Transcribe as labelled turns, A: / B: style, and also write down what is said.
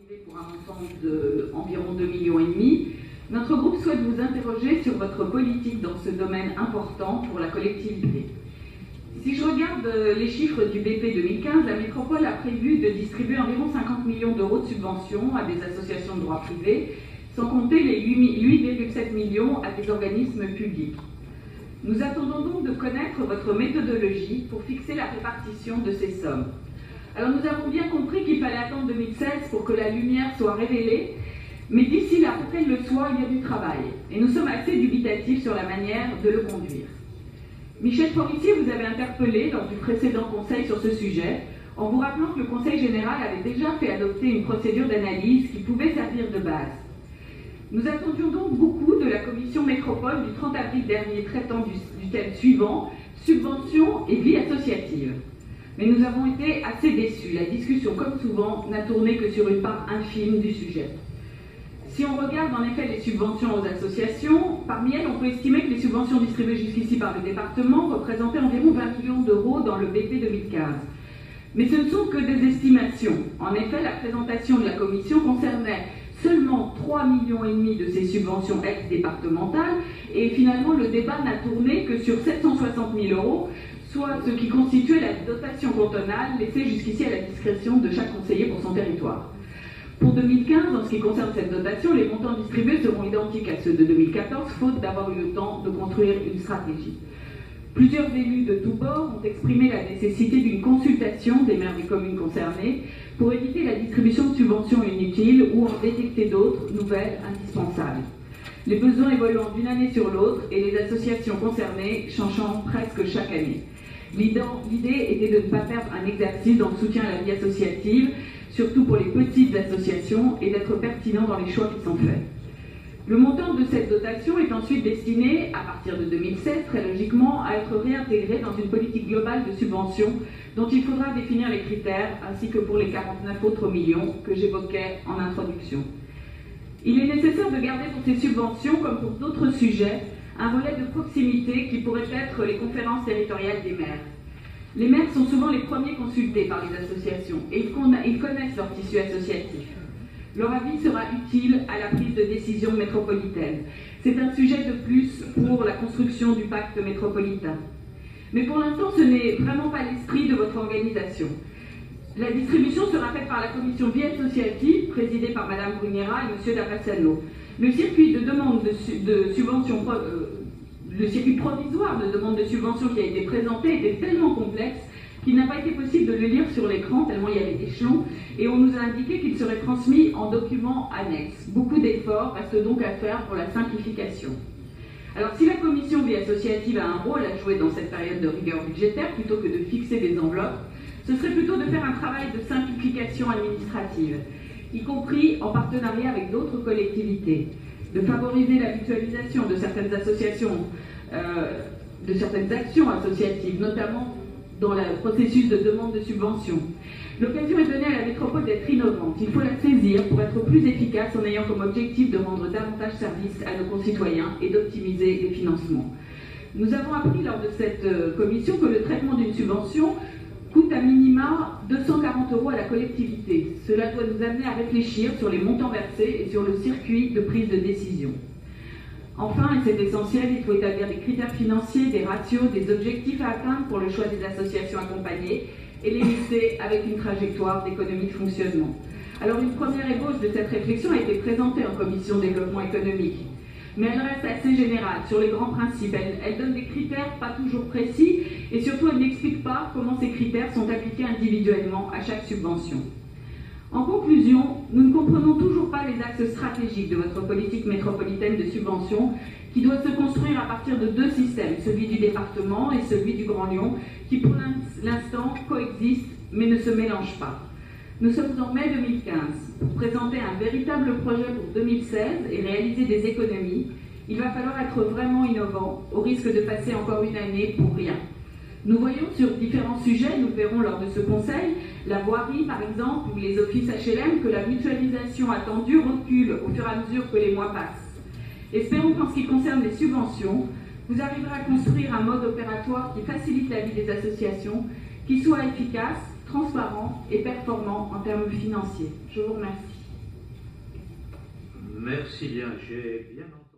A: privés pour un montant d'environ 2,5 millions. Notre groupe souhaite vous interroger sur votre politique dans ce domaine important pour la collectivité. Si je regarde les chiffres du BP 2015, la métropole a prévu de distribuer environ 50 millions d'euros de subventions à des associations de droit privé, sans compter les 8,7 millions à des organismes publics. Nous attendons donc de connaître votre méthodologie pour fixer la répartition de ces sommes. Alors nous avons bien compris qu'il fallait attendre 2016 pour que la lumière soit révélée, mais d'ici là, pour qu'elle le soit, il y a du travail. Et nous sommes assez dubitatifs sur la manière de le conduire. Michel Forissier vous avait interpellé lors du précédent conseil sur ce sujet, en vous rappelant que le Conseil général avait déjà fait adopter une procédure d'analyse qui pouvait servir de base. Nous attendions donc beaucoup de la commission métropole du 30 avril dernier traitant du thème suivant, subventions et vie associative. Mais nous avons été assez déçus. La discussion, comme souvent, n'a tourné que sur une part infime du sujet. Si on regarde en effet les subventions aux associations, parmi elles, on peut estimer que les subventions distribuées jusqu'ici par le département représentaient environ 20 millions d'euros dans le BP 2015. Mais ce ne sont que des estimations. En effet, la présentation de la commission concernait seulement 3,5 millions de ces subventions ex-départementales, et finalement le débat n'a tourné que sur 760 000 euros, soit ce qui constituait la dotation cantonale laissée jusqu'ici à la discrétion de chaque conseiller pour son territoire. Pour 2015, en ce qui concerne cette dotation, les montants distribués seront identiques à ceux de 2014, faute d'avoir eu le temps de construire une stratégie. Plusieurs élus de tous bords ont exprimé la nécessité d'une consultation des maires des communes concernées pour éviter la distribution de subventions inutiles ou en détecter d'autres, nouvelles, indispensables. Les besoins évoluant d'une année sur l'autre et les associations concernées changeant presque chaque année. L'idée était de ne pas perdre un exercice dans le soutien à la vie associative, surtout pour les petites associations, et d'être pertinent dans les choix qui sont faits. Le montant de cette dotation est ensuite destiné, à partir de 2016, très logiquement, à être réintégré dans une politique globale de subvention dont il faudra définir les critères, ainsi que pour les 49 autres millions que j'évoquais en introduction. Il est nécessaire de garder pour ces subventions, comme pour d'autres sujets, un volet de proximité qui pourrait être les conférences territoriales des maires. Les maires sont souvent les premiers consultés par les associations et ils connaissent leur tissu associatif. Leur avis sera utile à la prise de décision métropolitaine. C'est un sujet de plus pour la construction du pacte métropolitain. Mais pour l'instant, ce n'est vraiment pas l'esprit de votre organisation. La distribution sera faite par la commission vie associative, présidée par Mme Bruniera et M. Dapassano. Le circuit de demande de subvention, le circuit provisoire de demande de subvention qui a été présenté était tellement complexe qu'il n'a pas été possible de le lire sur l'écran, tellement il y avait des échelons, et on nous a indiqué qu'il serait transmis en document annexe. Beaucoup d'efforts restent donc à faire pour la simplification. Alors si la commission vie associative a un rôle à jouer dans cette période de rigueur budgétaire, plutôt que de fixer des enveloppes, ce serait plutôt de faire un travail de simplification administrative, y compris en partenariat avec d'autres collectivités, de favoriser la mutualisation de certaines associations, de certaines actions associatives, notamment dans le processus de demande de subvention. L'occasion est donnée à la métropole d'être innovante. Il faut la saisir pour être plus efficace en ayant comme objectif de rendre davantage service à nos concitoyens et d'optimiser les financements. Nous avons appris lors de cette commission que le traitement d'une subvention coûte à minima 240 € à la collectivité. Cela doit nous amener à réfléchir sur les montants versés et sur le circuit de prise de décision. Enfin, et c'est essentiel, il faut établir des critères financiers, des ratios, des objectifs à atteindre pour le choix des associations accompagnées et les lister avec une trajectoire d'économie de fonctionnement. Alors une première ébauche de cette réflexion a été présentée en commission développement économique, mais elle reste assez générale sur les grands principes. Elle donne des critères pas toujours précis et surtout elle n'explique pas comment ces critères sont appliqués individuellement à chaque subvention. En conclusion, nous ne comprenons toujours pas les axes stratégiques de votre politique métropolitaine de subvention qui doit se construire à partir de deux systèmes, celui du département et celui du Grand Lyon, qui pour l'instant coexistent mais ne se mélangent pas. Nous sommes en mai 2015. Pour présenter un véritable projet pour 2016 et réaliser des économies, il va falloir être vraiment innovant, au risque de passer encore une année pour rien. Nous voyons sur différents sujets, nous verrons lors de ce conseil, la voirie par exemple, ou les offices HLM, que la mutualisation attendue recule au fur et à mesure que les mois passent. Espérons qu'en ce qui concerne les subventions, vous arriverez à construire un mode opératoire qui facilite la vie des associations, qui soit efficace, transparent et performant en termes financiers. Je vous remercie.
B: Merci bien, j'ai bien entendu.